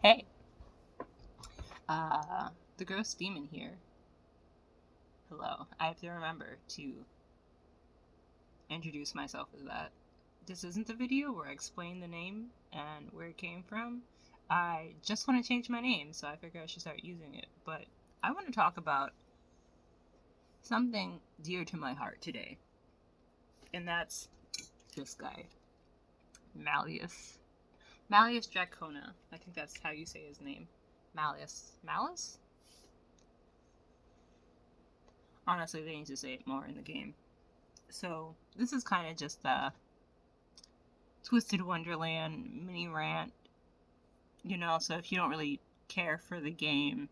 Hey, the ghost demon here. Hello. I have to remember to introduce myself as that. This isn't the video where I explain the name and where it came from. I just want to change my name, so I figure I should start using it. But I want to talk about something dear to my heart today. And that's this guy, Malus. Malus Dracona. I think that's how you say his name. Malus. Malus? Honestly, they need to say it more in the game. So, this is kind of just a Twistwd Wonderland mini rant. So if you don't really care for the game,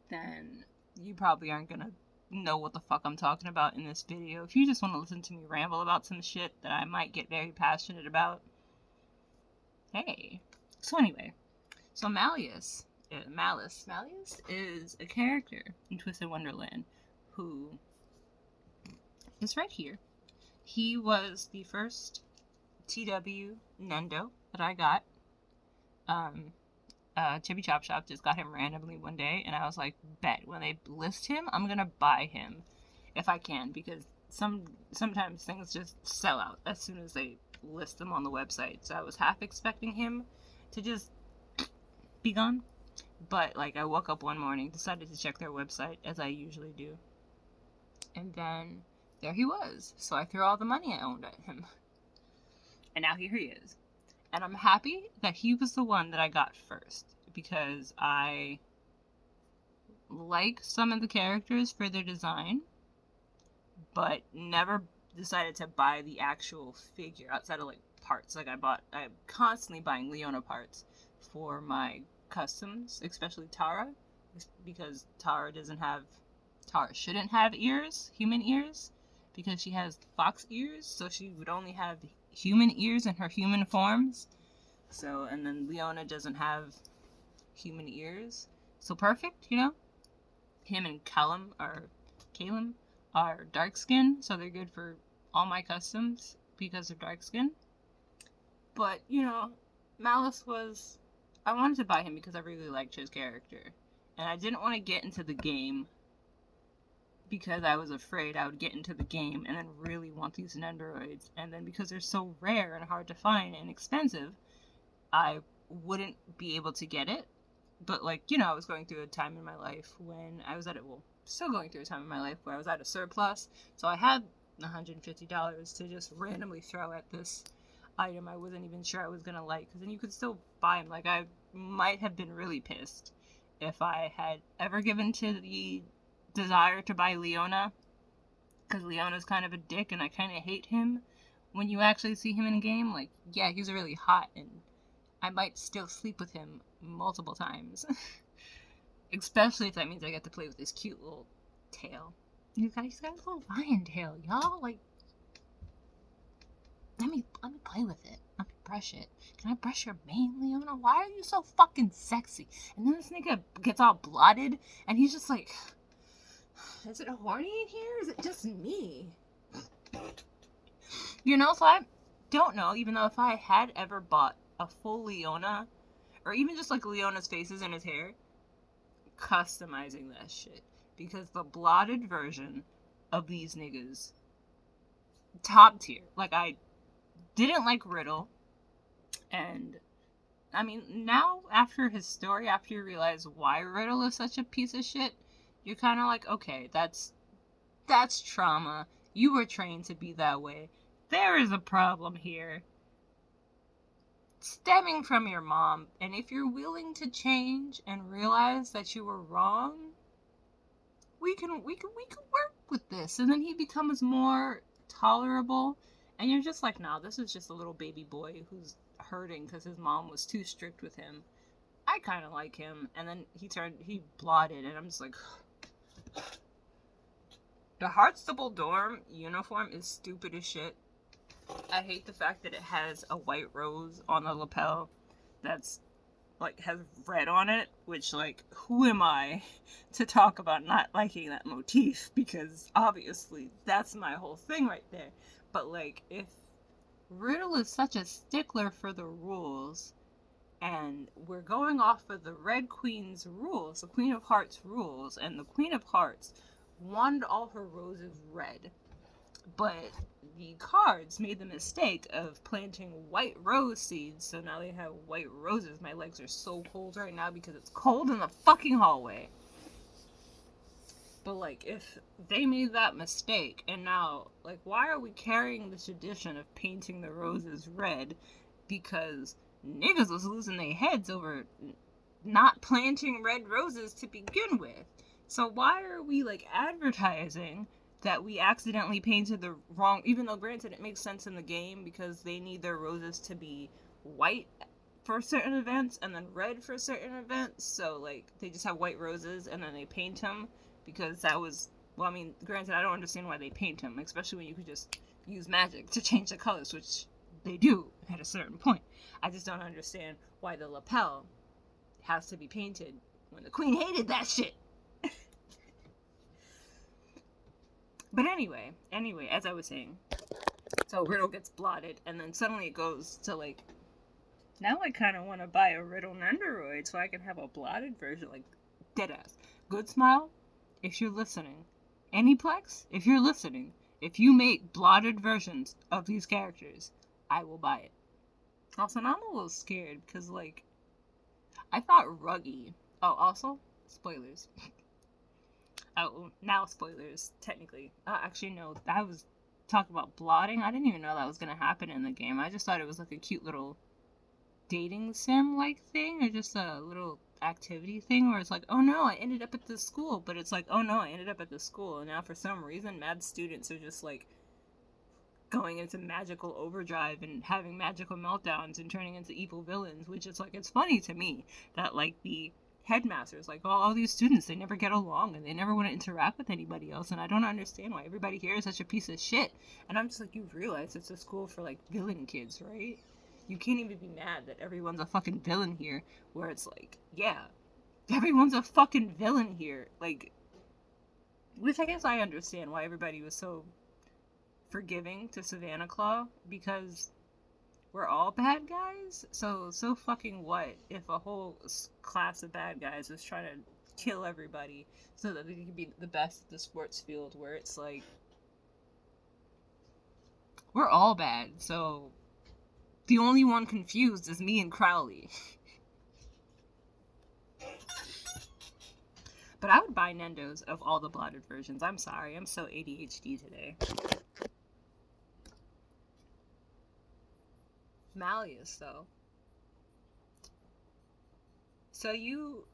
then you probably aren't gonna know what the fuck I'm talking about in this video. If you just want to listen to me ramble about some shit that I might get very passionate about, hey. So anyway, Malus is a character in Twistwd Wonderland who is right here. He was the first TW Nendo that I got. Chibi Chop Shop just got him randomly one day, and I was like, bet, when they list him, I'm gonna buy him if I can, because sometimes things just sell out as soon as they list them on the website. So I was half expecting him to just be gone, but I woke up one morning, decided to check their website as I usually do, and then there he was. So I threw all the money I owned at him, and now here he is. And I'm happy that he was the one that I got first, because I like some of the characters for their design, but never decided to buy the actual figure outside of parts. I'm constantly buying Leona parts for my customs, especially Tara, because Tara shouldn't have ears, human ears, because she has fox ears, so she would only have human ears in her human forms. So, and then Leona doesn't have human ears. So perfect, Him and Callum are dark skin, so they're good for all my customs because they're dark skin. But, Malus I wanted to buy him because I really liked his character. And I didn't want to get into the game because I was afraid I would get into the game and then really want these Nendoroids. And then because they're so rare and hard to find and expensive, I wouldn't be able to get it. But, I was going through a time in my life when I was still going through a time in my life where I was at a surplus. So I had $150 to just randomly throw at this item I wasn't even sure I was going to like. Because then you could still buy them. I might have been really pissed if I had ever given to the desire to buy Leona, because Leona's kind of a dick and I kind of hate him when you actually see him in a game. Yeah, he's really hot and I might still sleep with him multiple times. Especially if that means I get to play with his cute little tail. He's got a little lion tail, y'all. Let me play with it. Let me brush it. Can I brush your mane, Leona? Why are you so fucking sexy? And then this nigga gets all blotted and he's just like, is it horny in here? Is it just me? So I don't know, even though if I had ever bought a full Leona, or even just Leona's faces and his hair, customizing that shit. Because the blotted version of these niggas, top tier. I didn't like Riddle, and I mean, now after his story, after you realize why Riddle is such a piece of shit, you're kind of okay, that's trauma. You were trained to be that way. There is a problem here stemming from your mom, and if you're willing to change and realize that you were wrong, we can work with this. And then he becomes more tolerable, and you're just nah, this is just a little baby boy who's hurting because his mom was too strict with him. I kind of like him. And then he blotted, and I'm just the Heartstable dorm uniform is stupid as shit. I hate the fact that it has a white rose on the lapel that's has red on it, which who am I to talk about not liking that motif, because obviously that's my whole thing right there. But if Riddle is such a stickler for the rules, And we're going off of the Red Queen's rules, the Queen of Hearts rules, and the Queen of Hearts wanted all her roses red. But the cards made the mistake of planting white rose seeds, so now they have white roses. My legs are so cold right now because it's cold in the fucking hallway. But, like, if they made that mistake, and now, like, why are we carrying the tradition of painting the roses red? Because niggas was losing their heads over not planting red roses to begin with. So why are we, like, advertising that we accidentally painted the wrong, even though granted it makes sense in the game because they need their roses to be white for certain events and then red for certain events, so like they just have white roses and then they paint them because that was, well, I mean, granted I don't understand why they paint them, especially when you could just use magic to change the colors, which they do at a certain point. I just don't understand why the lapel has to be painted when the queen hated that shit. But anyway, as I was saying, so Riddle gets blotted, and then suddenly it goes to, like, now I kind of want to buy a Riddle Nendoroid so I can have a blotted version, like, deadass. Good Smile, if you're listening. Aniplex, if you're listening. If you make blotted versions of these characters, I will buy it. Also, now I'm a little scared, because, like, I thought Ruggy... Oh, also, spoilers. Oh, now spoilers, technically. Actually, no, I was talking about blotting. I didn't even know that was going to happen in the game. I just thought it was like a cute little dating sim-like thing, or just a little activity thing where it's like, oh no, I ended up at this school, but it's like, oh no, I ended up at this school, and now for some reason, mad students are just like going into magical overdrive and having magical meltdowns and turning into evil villains, which is like, it's funny to me that like the headmasters, like, oh, all these students, they never get along and they never want to interact with anybody else, and I don't understand why everybody here is such a piece of shit. And I'm just like, you realize it's a school for like villain kids, right? You can't even be mad that everyone's a fucking villain here, where it's like, yeah, everyone's a fucking villain here, like, which I guess I understand why everybody was so forgiving to Savannah Claw, because we're all bad guys, so fucking what if a whole class of bad guys is trying to kill everybody so that they can be the best at the sports field, where it's like, we're all bad, so the only one confused is me and Crowley. But I would buy Nendo's of all the blotted versions. I'm sorry, I'm so ADHD today. Malus, though. So you...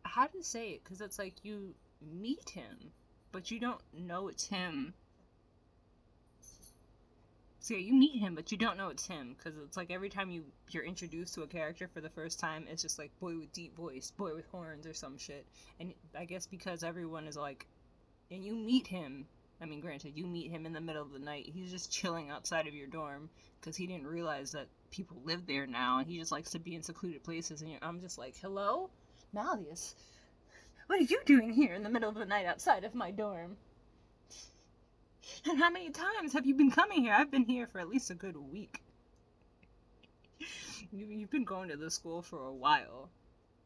How to say it? Because it's like you meet him, but you don't know it's him. So yeah, you meet him, but you don't know it's him, because it's like every time you're introduced to a character for the first time, it's just like boy with deep voice, boy with horns, or some shit. And I guess because everyone is like, and you meet him, I mean, granted, you meet him in the middle of the night, he's just chilling outside of your dorm, because he didn't realize that people live there now, and he just likes to be in secluded places, and I'm just like, hello? Malus, what are you doing here in the middle of the night outside of my dorm? And how many times have you been coming here? I've been here for at least a good week. You've been going to this school for a while.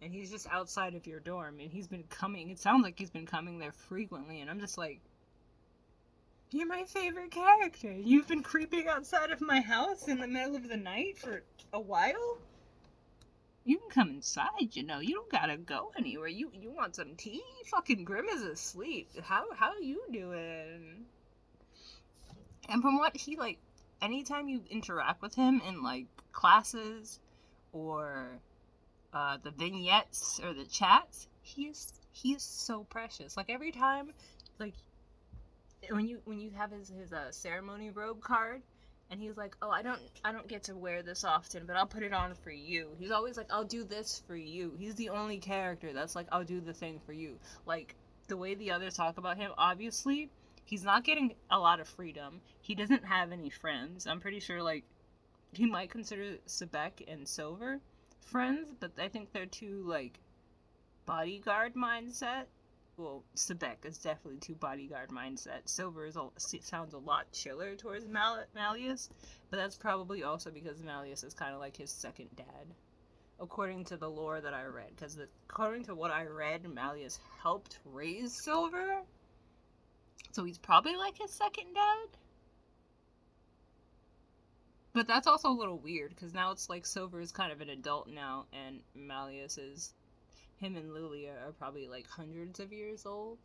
And he's just outside of your dorm. And he's been coming. It sounds like he's been coming there frequently. And I'm just like, you're my favorite character. You've been creeping outside of my house in the middle of the night for a while? You can come inside, you know. You don't gotta go anywhere. You want some tea? Fucking Grim is asleep. How you doing? And from what he, like, anytime you interact with him in, like, classes or the vignettes or the chats, he is so precious. Like, every time, like, when you have his ceremony robe card, and he's like, oh, I don't get to wear this often, but I'll put it on for you. He's always like, I'll do this for you. He's the only character that's like, I'll do the thing for you. Like, the way the others talk about him, obviously, he's not getting a lot of freedom. He doesn't have any friends. I'm pretty sure, like, he might consider Sebek and Silver friends, but I think they're too, like, bodyguard mindset. well, Sebek is definitely too bodyguard mindset. Silver sounds a lot chiller towards Malleus, but that's probably also because Malleus is kind of like his second dad, according to the lore that I read. Because according to what I read, Malleus helped raise Silver, so he's probably like his second dad. But that's also a little weird, because now it's like Silver is kind of an adult now, and Malleus is... him and Lilia are probably like hundreds of years old.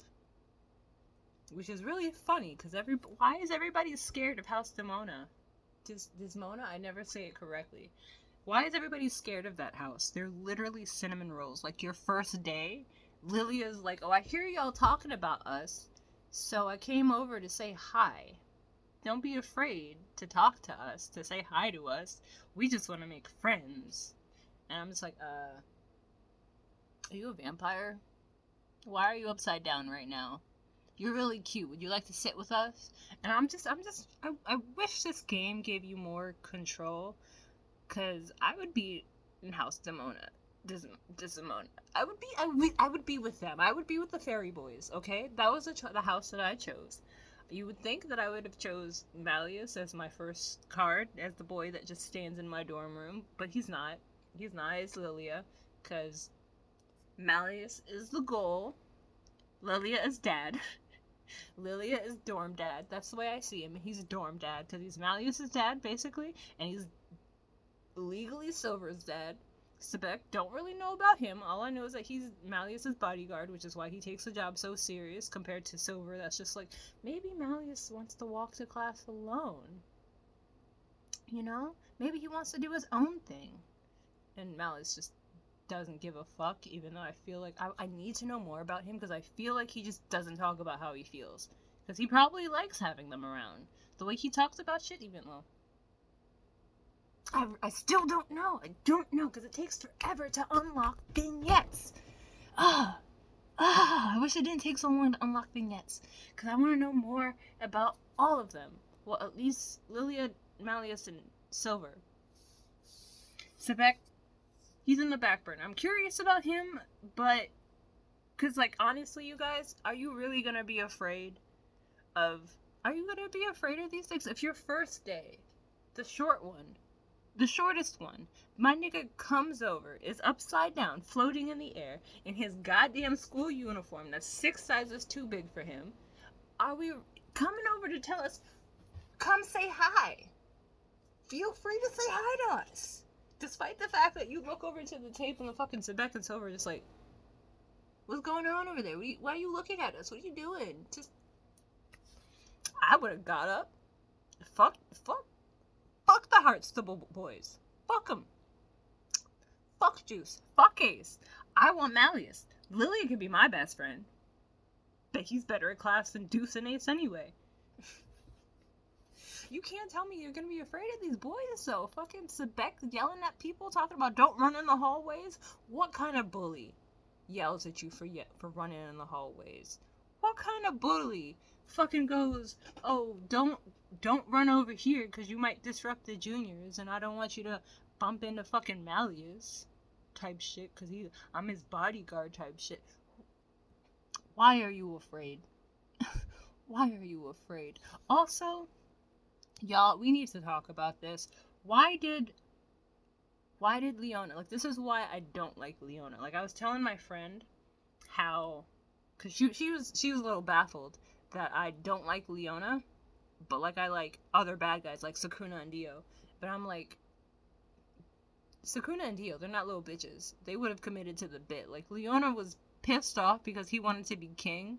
Which is really funny, because why is everybody scared of House Demona? Desmona? I never say it correctly. Why is everybody scared of that house? They're literally cinnamon rolls. Like, your first day, Lilia's like, oh, I hear y'all talking about us, so I came over to say hi. Don't be afraid to talk to us, to say hi to us. We just want to make friends. And I'm just like, are you a vampire? Why are you upside down right now? You're really cute. Would you like to sit with us? And I wish this game gave you more control, because I would be in House Demona. Desmona. I would be with them. I would be with the fairy boys, okay? That was the house that I chose. You would think that I would have chose Malleus as my first card, as the boy that just stands in my dorm room, but he's not. He's not. It's Lilia, because Malleus is the goal. Lilia is dad. Lilia is dorm dad. That's the way I see him. He's dorm dad, because he's Malleus's dad, basically, and he's legally Silver's dad. Sebek, don't really know about him. All I know is that he's Malleus's bodyguard, which is why he takes the job so serious compared to Silver. That's just like, maybe Malleus wants to walk to class alone. You know? Maybe he wants to do his own thing. And Malleus just doesn't give a fuck, even though I feel like I need to know more about him, because I feel like he just doesn't talk about how he feels. Because he probably likes having them around. The way he talks about shit, even though I still don't know. I don't know, because it takes forever to unlock vignettes. I wish it didn't take so long to unlock vignettes, because I want to know more about all of them. Well, at least Lilia, Malleus, and Silver. Sebek, he's in the back burner. I'm curious about him, but... because, like, honestly, you guys, are you really going to be afraid of... are you going to be afraid of these things? If your first day, the short one, the shortest one, my nigga comes over, is upside down, floating in the air, in his goddamn school uniform that's 6 sizes too big for him, are we coming over to tell us, come say hi? Feel free to say hi to us. Despite the fact that you look over to the tape and the fucking Sebek and Silver just like, what's going on over there? Why are you looking at us? What are you doing? Just, I would have got up. Fuck the Heartstable boys. Fuck them. Fuck Juice. Fuck Ace. I want Malleus. Lilia could be my best friend. But he's better at class than Deuce and Ace anyway. You can't tell me you're gonna be afraid of these boys, though. Fucking Sebek yelling at people, talking about don't run in the hallways. What kind of bully yells at you for running in the hallways? What kind of bully fucking goes, oh, don't run over here because you might disrupt the juniors, and I don't want you to bump into fucking Malleus type shit because I'm his bodyguard type shit. Why are you afraid? Why are you afraid? Also, y'all, we need to talk about this. Why did Leona, like, this is why I don't like Leona. Like, I was telling my friend how, because she was a little baffled that I don't like Leona, but, like, I like other bad guys, like Sakuna and Dio. But I'm like, Sakuna and Dio, they're not little bitches. They would have committed to the bit. Like, Leona was pissed off because he wanted to be king.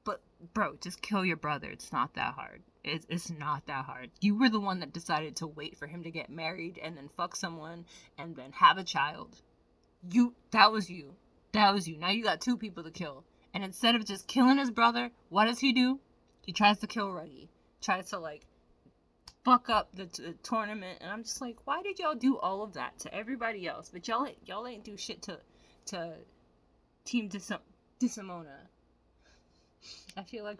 But, bro, just kill your brother. It's not that hard. It's not that hard. You were the one that decided to wait for him to get married and then fuck someone and then have a child. That was you. That was you. Now you got 2 people to kill. And instead of just killing his brother, what does he do? He tries to kill Ruggy. Tries to, like, fuck up the tournament. And I'm just like, why did y'all do all of that to everybody else? But y'all ain't do shit to Team Desmona. I feel like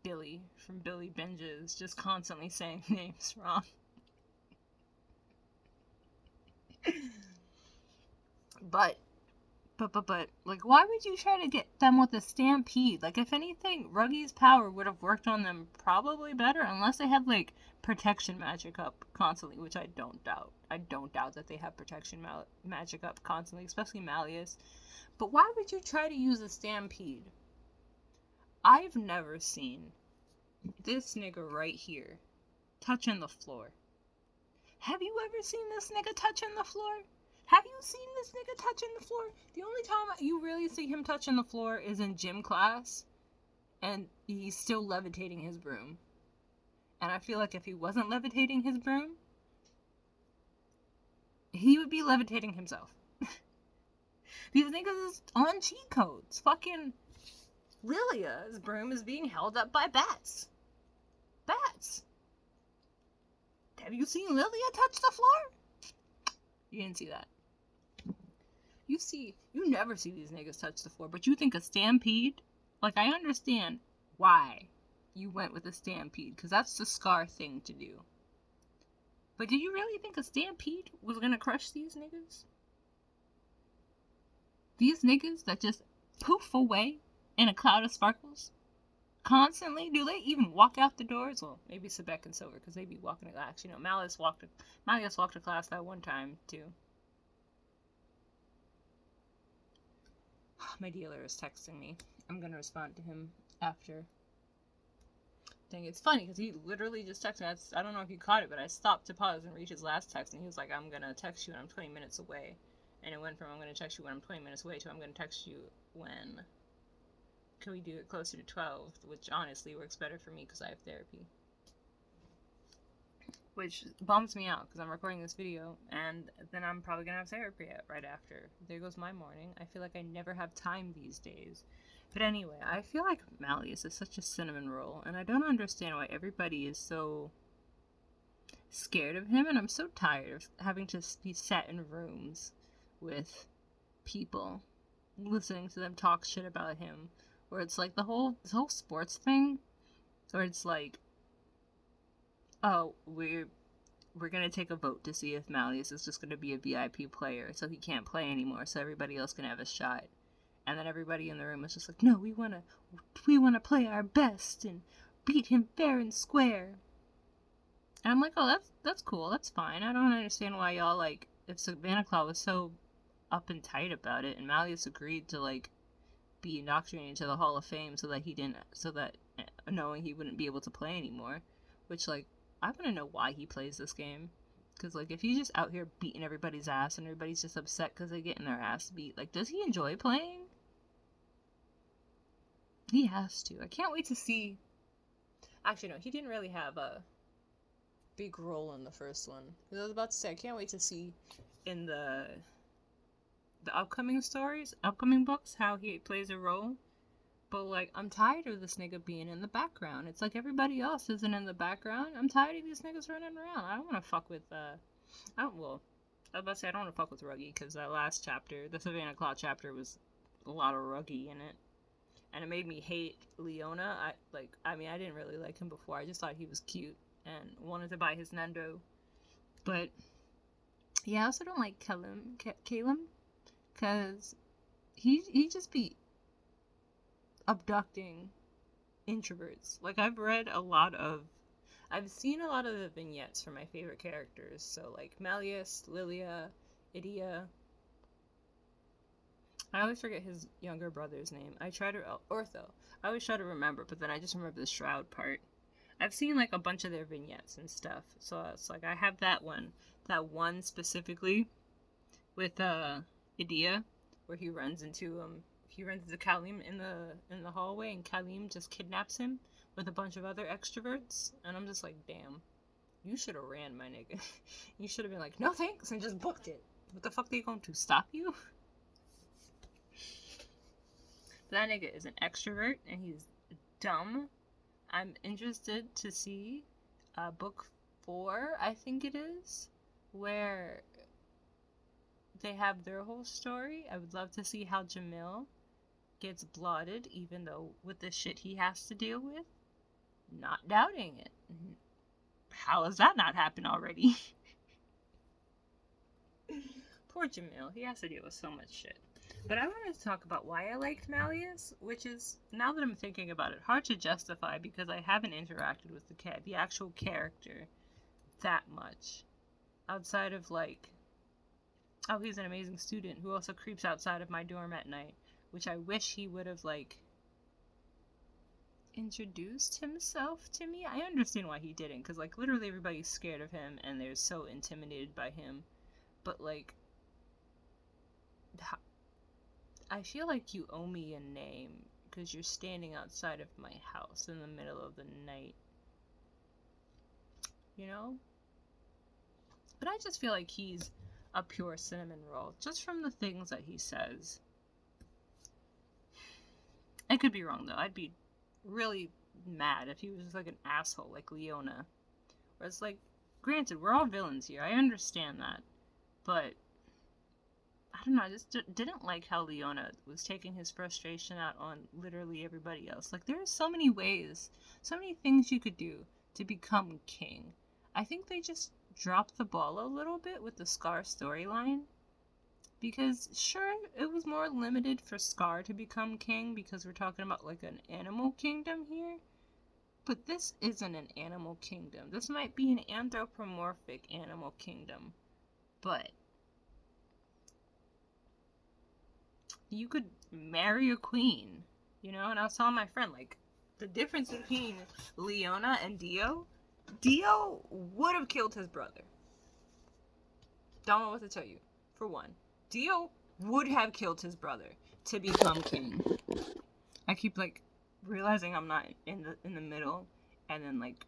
Billy from Billy Binges just constantly saying names wrong. But, like, why would you try to get them with a stampede? Like, if anything, Ruggy's power would have worked on them probably better, unless they had, like, protection magic up constantly, which I don't doubt. I don't doubt that they have protection magic up constantly, especially Malus. But why would you try to use a stampede? I've never seen this nigga right here touching the floor. Have you ever seen this nigga touching the floor? Have you seen this nigga touching the floor? The only time you really see him touching the floor is in gym class, and he's still levitating his broom. And I feel like if he wasn't levitating his broom, he would be levitating himself. These niggas is on cheat codes. Fucking Lilia's broom is being held up by bats. Bats. Have you seen Lilia touch the floor? You didn't see that. You never see these niggas touch the floor, but you think a stampede? Like, I understand why you went with a stampede, because that's the Scar thing to do. But did you really think a stampede was gonna crush these niggas? These niggas that just poof away in a cloud of sparkles? Constantly? Do they even walk out the doors? Well, maybe Sebek and Silver, because they be walking to class. You know, Malus walked to class that one time, too. My dealer is texting me. I'm gonna respond to him after. Dang, it's funny, because he literally just texted me. I don't know if you caught it, but I stopped to pause and read his last text, and he was like, I'm gonna text you when I'm 20 minutes away. And it went from, I'm gonna text you when I'm 20 minutes away to, I'm gonna text you when... Can we do it closer to 12? Which honestly works better for me because I have therapy. Which bums me out because I'm recording this video and then I'm probably going to have therapy right after. There goes my morning. I feel like I never have time these days. But anyway, I feel like Malus is such a cinnamon roll and I don't understand why everybody is so scared of him, and I'm so tired of having to be sat in rooms with people listening to them talk shit about him. Where it's like this whole sports thing, where it's like, oh, we're gonna take a vote to see if Malus is just gonna be a VIP player, so he can't play anymore, so everybody else can have a shot. And then everybody in the room is just like, no, we wanna play our best and beat him fair and square. And I'm like, oh, that's cool, that's fine. I don't understand why y'all, like, if Savannah Claw was so up and tight about it, and Malus agreed to, like, be indoctrinated into the Hall of Fame so that knowing he wouldn't be able to play anymore, which, like, I want to know why he plays this game, because, like, if he's just out here beating everybody's ass and everybody's just upset because they're getting their ass beat, like, does he enjoy playing? He has to. I can't wait to see. Actually, no, he didn't really have a big role in the first one. I was about to say, I can't wait to see in the upcoming books, how he plays a role. But, like, I'm tired of this nigga being in the background. It's like everybody else isn't in the background. I'm tired of these niggas running around. I don't want to fuck with, I was about to say, I don't want to fuck with Ruggy, because that last chapter, the Savannah Claw chapter, was a lot of Ruggy in it. And it made me hate Leona. I didn't really like him before. I just thought he was cute and wanted to buy his Nendo. But, yeah, I also don't like Calum. Because he just be abducting introverts. Like, I've seen a lot of the vignettes for my favorite characters. So, like, Malus, Lilia, Idia. I always forget his younger brother's name. Ortho. I always try to remember, but then I just remember the Shroud part. I've seen, like, a bunch of their vignettes and stuff. So, it's like, I have that one specifically with, Idia, where he runs into Kalim in the hallway, and Kalim just kidnaps him with a bunch of other extroverts, and I'm just like, damn, you should have ran, my nigga. You should have been like, no thanks, and just booked it. What the fuck, they going to stop you? That nigga is an extrovert, and he's dumb. I'm interested to see book 4, I think it is, where they have their whole story. I would love to see how Jamil gets blotted, even though with the shit he has to deal with. Not doubting it. How has that not happened already? Poor Jamil. He has to deal with so much shit. But I wanted to talk about why I liked Malus, which is, now that I'm thinking about it, hard to justify because I haven't interacted with the actual character that much. Outside of, like, oh, he's an amazing student who also creeps outside of my dorm at night, which I wish he would have, like, introduced himself to me. I understand why he didn't, because, like, literally everybody's scared of him and they're so intimidated by him. But, like, I feel like you owe me a name because you're standing outside of my house in the middle of the night. You know? But I just feel like he's a pure cinnamon roll, just from the things that he says. I could be wrong, though. I'd be really mad if he was just like an asshole like Leona. Where it's like, granted, we're all villains here. I understand that. But I don't know, I just didn't like how Leona was taking his frustration out on literally everybody else. Like, there are so many ways, so many things you could do to become king. I think they just dropped the ball a little bit with the Scar storyline. Because, sure, it was more limited for Scar to become king because we're talking about, like, an animal kingdom here. But this isn't an animal kingdom. This might be an anthropomorphic animal kingdom. But you could marry a queen, you know? And I was telling my friend, like, the difference between Leona and Dio would have killed his brother. Don't know what to tell you. For one, Dio would have killed his brother to become king. I keep, like, realizing I'm not in the middle, and then, like,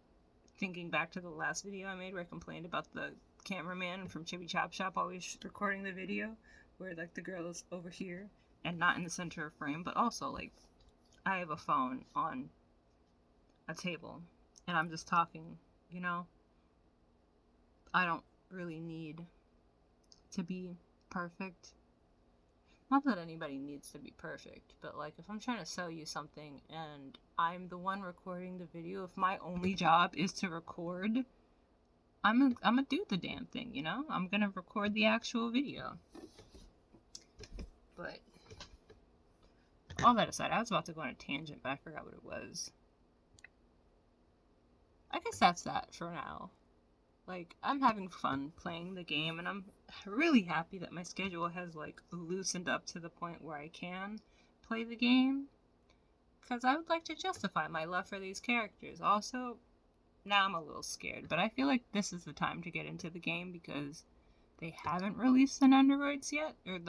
thinking back to the last video I made where I complained about the cameraman from Chibi Chop Shop always recording the video, where, like, the girl is over here and not in the center of frame, but also, like, I have a phone on a table, and I'm just talking, you know? I don't really need to be perfect. Not that anybody needs to be perfect, but, like, if I'm trying to sell you something and I'm the one recording the video, if my only job is to record, I'm gonna do the damn thing, you know? I'm gonna record the actual video. But all that aside, I was about to go on a tangent, but I forgot what it was. I guess that's that for now. Like, I'm having fun playing the game, and I'm really happy that my schedule has, like, loosened up to the point where I can play the game. Because I would like to justify my love for these characters. Also, now I'm a little scared, but I feel like this is the time to get into the game because they haven't released the androids yet, or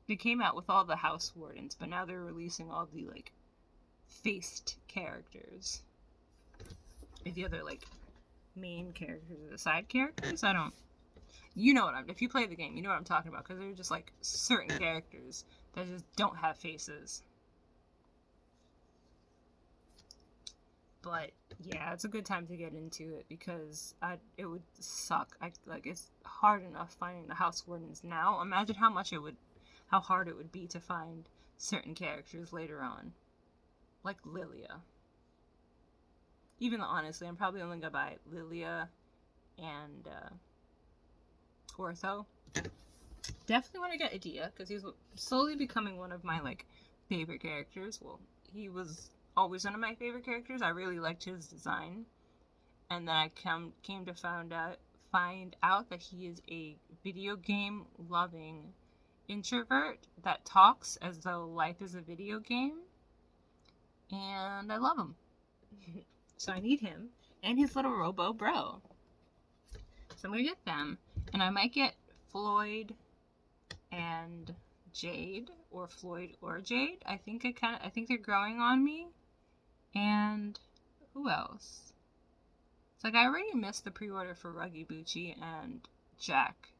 they came out with all the house wardens, but now they're releasing all the, like, faced characters. The other, like, main characters or the side characters, you know what if you play the game, you know what I'm talking about, because they're just, like, certain characters that just don't have faces. But yeah, it's a good time to get into it because it would suck. It's hard enough finding the house wardens now. Imagine how hard it would be to find certain characters later on, like Lilia. Even though, honestly, I'm probably only gonna buy Lilia and Ortho. Definitely want to get Adia, because he's slowly becoming one of my, like, favorite characters. Well, he was always one of my favorite characters. I really liked his design. And then I came to find out that he is a video game loving introvert that talks as though life is a video game. And I love him. So I need him and his little robo bro. So I'm gonna get them, and I might get Floyd and Jade, or Floyd or Jade. I think they're growing on me. And who else? It's like I already missed the pre-order for Ruggy Bucci and Jack,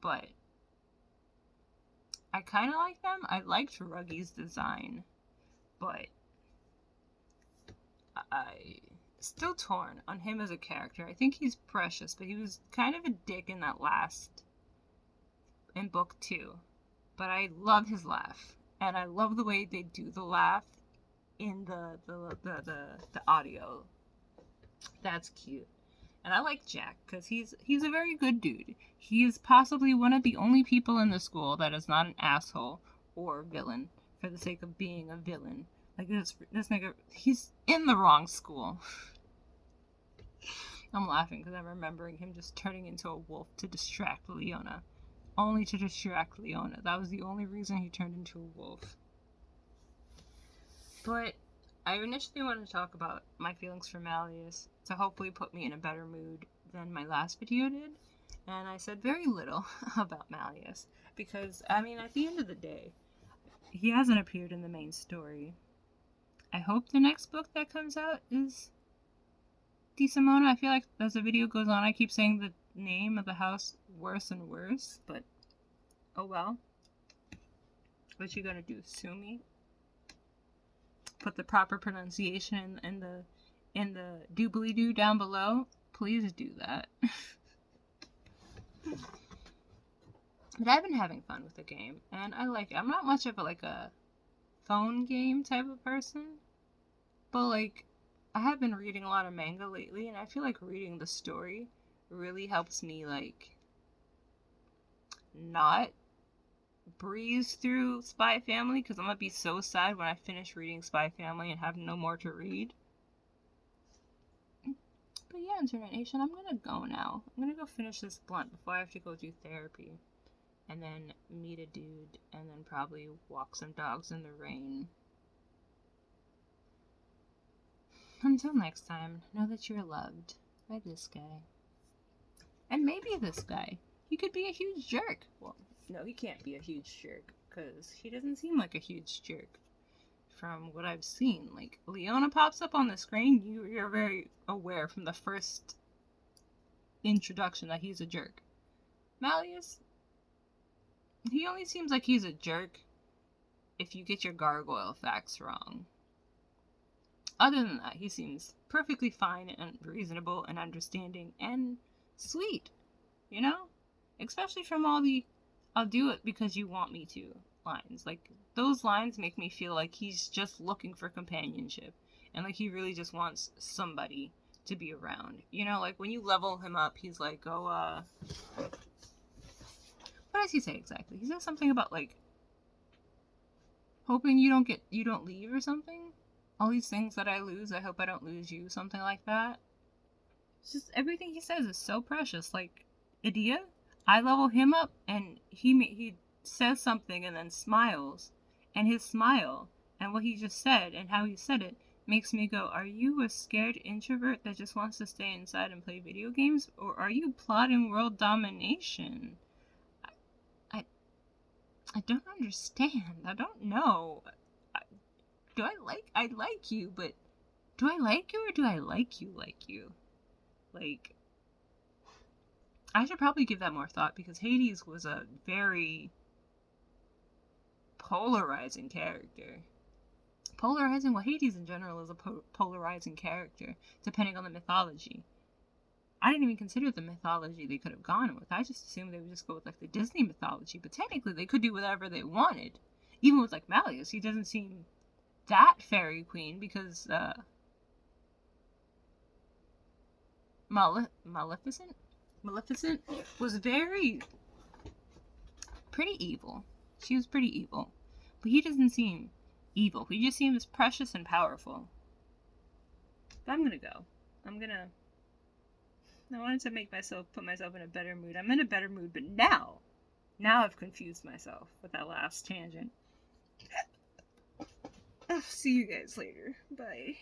but I kind of like them. I liked Ruggy's design, but I still torn on him as a character. I think he's precious, but he was kind of a dick in book 2. But I love his laugh, and I love the way they do the laugh in the audio. That's cute. And I like Jack, because he's a very good dude. He is possibly one of the only people in the school that is not an asshole or villain for the sake of being a villain. Like, this nigga, he's in the wrong school. I'm laughing because I'm remembering him just turning into a wolf to distract Leona. Only to distract Leona. That was the only reason he turned into a wolf. But I initially wanted to talk about my feelings for Malus to hopefully put me in a better mood than my last video did. And I said very little about Malus because, I mean, at the end of the day, he hasn't appeared in the main story. I hope the next book that comes out is DeSimona. I feel like as the video goes on, I keep saying the name of the house worse and worse, but oh well. What you gonna do? Sue me? Put the proper pronunciation in the doobly-doo down below? Please do that. But I've been having fun with the game, and I like it. I'm not much of a phone game type of person, but like, I have been reading a lot of manga lately, and I feel like reading the story really helps me like not breeze through Spy Family, because I'm gonna be so sad when I finish reading Spy Family and have no more to read. But yeah, Internet Nation, I'm gonna go now. I'm gonna go finish this blunt before I have to go do therapy. And then meet a dude, and then probably walk some dogs in the rain. Until next time, know that you're loved by this guy. And maybe this guy. He could be a huge jerk. Well, no, he can't be a huge jerk, because he doesn't seem like a huge jerk. From what I've seen, like, Leona pops up on the screen, you're very aware from the first introduction that he's a jerk. Malus, he only seems like he's a jerk if you get your gargoyle facts wrong. Other than that, he seems perfectly fine and reasonable and understanding and sweet, you know? Especially from all the "I'll do it because you want me to" lines. Like, those lines make me feel like he's just looking for companionship, and like he really just wants somebody to be around. You know, like when you level him up, he's like, oh, what does he say exactly? He says something about like hoping you don't leave or something. All these things that I lose, I hope I don't lose you, something like that. It's just everything he says is so precious. Like, Idia, I level him up and he says something and then smiles, and his smile and what he just said and how he said it makes me go, are you a scared introvert that just wants to stay inside and play video games, or are you plotting world domination? I don't understand. I don't know. I like you, but do I like you or do I like you? Like, I should probably give that more thought, because Hades was a very polarizing character. Polarizing? Well, Hades in general is a polarizing character, depending on the mythology. I didn't even consider the mythology they could have gone with. I just assumed they would just go with like the Disney mythology, but technically they could do whatever they wanted. Even with like Malus, he doesn't seem that fairy queen, because Maleficent was pretty evil. She was pretty evil, but he doesn't seem evil. He just seems precious and powerful. But I'm gonna go. I wanted to put myself in a better mood. I'm in a better mood, but now I've confused myself with that last tangent. I'll see you guys later. Bye.